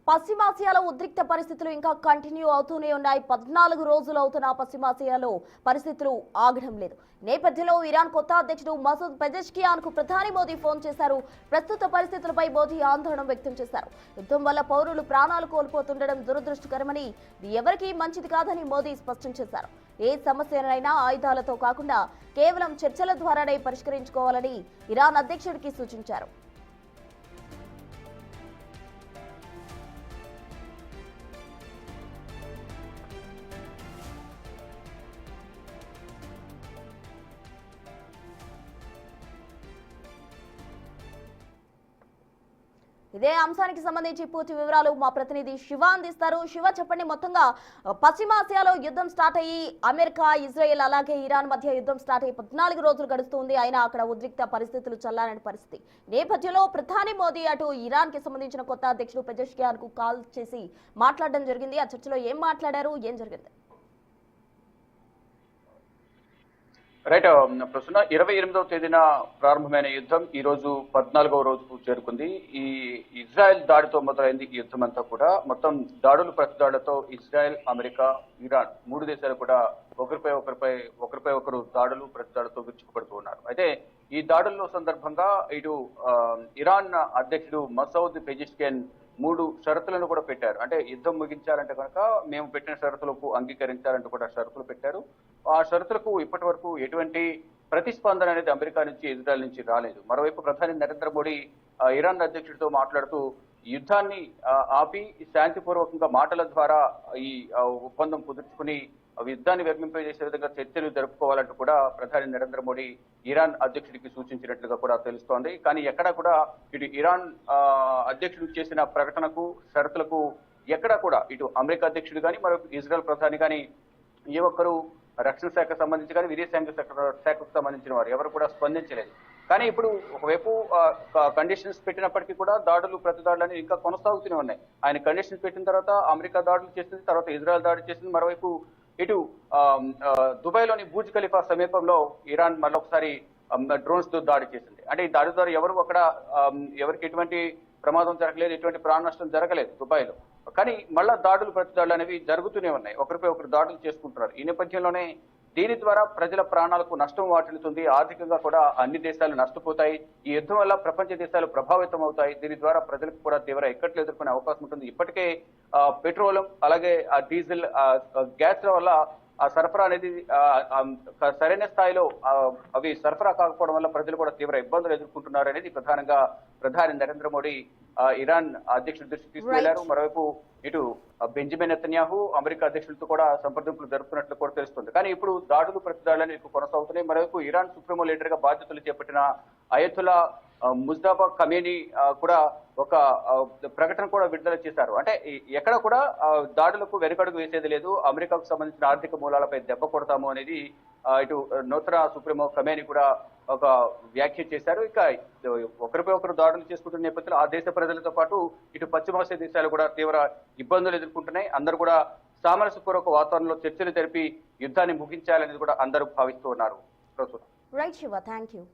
పశ్చిమాసియాలో ఉద్రిక్త పరిస్థితులు ఇంకా కంటిన్యూ అవుతూనే ఉన్నాయి. 14 రోజులు అవుతున్న పశ్చిమాసియాలో పరిస్థితులు ఆగడం లేదు. నేపథ్యంలో ఇరాన్ కొత్త అధ్యక్షుడు మసూద్ పెజెష్కియాన్ కు ప్రధాని మోదీ ఫోన్ చేశారు. ప్రస్తుత పరిస్థితులపై మోదీ ఆందోళన వ్యక్తం చేశారు. యుద్ధం వల్ల పౌరులు ప్రాణాలు కోల్పోతుండడం దురదృష్టకరమని, ఎవరికీ మంచిది కాదని మోదీ స్పష్టం చేశారు. ఏ సమస్యనైనా ఆయుధాలతో కాకుండా కేవలం చర్చల ద్వారానే పరిష్కరించుకోవాలని ఇరాన్ అధ్యక్షుడికి సూచించారు. ఇదే అంశానికి సంబంధించి పూర్తి వివరాలు మా ప్రతినిధి శివ అందిస్తారు. శివ, చెప్పండి. మొత్తంగా పశ్చిమాసియాలో యుద్ధం స్టార్ట్ అయ్యి అమెరికా, ఇజ్రాయెల్ అలాగే ఇరాన్ మధ్య యుద్ధం స్టార్ట్ అయ్యి 14 రోజులు గడుస్తుంది. అయినా అక్కడ ఉద్రిక్త పరిస్థితులు చల్లారని పరిస్థితి. నేపథ్యంలో ప్రధాని మోదీ అటు ఇరాన్ కి సంబంధించిన కొత్త అధ్యక్షుడు పెజెష్కియాన్ కు కాల్ చేసి మాట్లాడడం జరిగింది. ఆ చర్చలో ఏం మాట్లాడారు, ఏం జరిగింది? రైట్. ప్రస్తుతం 28వ తేదీన ప్రారంభమైన యుద్ధం ఈ రోజు 14వ రోజుకు చేరుకుంది. ఈ ఇజ్రాయెల్ దాడితో మొదలైంది ఈ యుద్ధం అంతా కూడా. మొత్తం దాడులు ప్రతిదాడులతో ఇజ్రాయెల్, అమెరికా, ఇరాన్ 3 దేశాలు కూడా ఒకరిపై ఒకరు దాడులు ప్రతిదాడులతో విరుచుకుపడుతూ ఉన్నారు. అయితే ఈ దాడుల్లో సందర్భంగా ఇటు ఇరాన్ అధ్యక్షుడు మసౌద్ పెజెష్కియాన్ 3 షరతులను కూడా పెట్టారు. అంటే యుద్ధం ముగించాలంటే కనుక మేము పెట్టిన షరతులకు అంగీకరించాలంటూ కూడా షరతులు పెట్టారు. ఆ షరతులకు ఇప్పటి వరకు ఎటువంటి ప్రతిస్పందన అనేది అమెరికా నుంచి, ఇజ్రాయెల్ నుంచి రాలేదు. మరోవైపు ప్రధాని నరేంద్ర మోడీ ఇరాన్ అధ్యక్షుడితో మాట్లాడుతూ యుద్ధాన్ని ఆపి శాంతిపూర్వకంగా మాటల ద్వారా ఈ ఒప్పందం కుదుర్చుకుని యుద్ధాన్ని విరమింపజేసే విధంగా చర్చలు జరుపుకోవాలంటూ కూడా ప్రధాని నరేంద్ర మోడీ ఇరాన్ అధ్యక్షుడికి సూచించినట్లుగా కూడా తెలుస్తోంది. కానీ ఎక్కడా కూడా ఇటు ఇరాన్ అధ్యక్షుడు చేసిన ప్రకటనకు, షరతులకు ఎక్కడా కూడా ఇటు అమెరికా అధ్యక్షుడు కానీ, మరొక ఇజ్రాయెల్ ప్రధాని కానీ ఏ ఒక్కరు రక్షణ శాఖకు సంబంధించి కానీ, విదేశాంగ శాఖకు సంబంధించిన వారు ఎవరు కూడా స్పందించలేదు. కానీ ఇప్పుడు ఒకవైపు కండిషన్స్ పెట్టినప్పటికీ కూడా దాడులు ప్రతిదాడులు అనేవి ఇంకా కొనసాగుతూనే ఉన్నాయి. ఆయన కండిషన్స్ పెట్టిన తర్వాత అమెరికా దాడులు చేసింది, తర్వాత ఇజ్రాయెల్ దాడి చేసింది. మరోవైపు ఇటు దుబాయ్లోని బుర్జ్ ఖలీఫా సమీపంలో ఇరాన్ మరొకసారి డ్రోన్స్ తో దాడి చేసింది. అంటే ఈ దాడి ద్వారా ఎవరికి ఎటువంటి ప్రమాదం జరగలేదు, ఎటువంటి ప్రాణ నష్టం జరగలేదు దుబాయ్లో. కానీ మళ్ళా దాడులు ప్రతిదాడులు అనేవి జరుగుతూనే ఉన్నాయి. ఒకరిపై ఒకరు దాడులు చేసుకుంటున్నారు. ఈ నేపథ్యంలోనే దీని ద్వారా ప్రజల ప్రాణాలకు నష్టం వాటిల్లుతుంది. ఆర్థికంగా కూడా అన్ని దేశాలు నష్టపోతాయి. ఈ యుద్ధం వల్ల ప్రపంచ దేశాలు ప్రభావితం అవుతాయి. దీని ద్వారా ప్రజలకు కూడా తీవ్ర ఇక్కట్లు ఎదుర్కొనే అవకాశం ఉంటుంది. ఇప్పటికే పెట్రోలియం, అలాగే డీజిల్, గ్యాస్ వల్ల ఆ సరఫరా అనేది సరైన స్థాయిలో అవి సరఫరా కాకపోవడం వల్ల ప్రజలు కూడా తీవ్ర ఇబ్బందులు ఎదుర్కొంటున్నారు అనేది ప్రధానంగా ప్రధాని నరేంద్ర మోడీ ఇరాన్ అధ్యక్షుడి దృష్టికి తీసుకువెళ్లారు. మరోవైపు ఇటు బెంజమిన్ నెతన్యాహు అమెరికా అధ్యక్షులతో కూడా సంప్రదింపులు జరుపుతున్నట్లు కూడా తెలుస్తుంది. కానీ ఇప్పుడు దాడులు ప్రతిదాడులు ఎక్కువ కొనసాగుతున్నాయి. మరోవైపు ఇరాన్ సుప్రీమో లీడర్ గా బాధ్యతలు చేపట్టిన అయతుల్లా ముజ్తబా ఖమేనీ కూడా ఒక ప్రకటన కూడా విడుదల చేశారు. అంటే ఎక్కడ కూడా దాడులకు వెనుకడుగు వేసేది లేదు, అమెరికాకు సంబంధించిన ఆర్థిక మూలాలపై దెబ్బ కొడతాము అనేది ఇటు నూతన సుప్రీమో ఖమేనీ కూడా ఒక వ్యాఖ్య చేశారు. ఇక ఒకరిపై ఒకరు దాడులు చేసుకుంటున్న నేపథ్యంలో ఆ దేశ ప్రజలతో పాటు ఇటు పశ్చిమాసియా దేశాలు కూడా తీవ్ర ఇబ్బందులు ఎదుర్కొంటున్నాయి. అందరూ కూడా సామరస్యపూర్వక వాతావరణంలో చర్చలు జరిపి యుద్ధాన్ని ముగించాలనేది కూడా అందరూ భావిస్తూ ఉన్నారు. Right Shiva, thank you.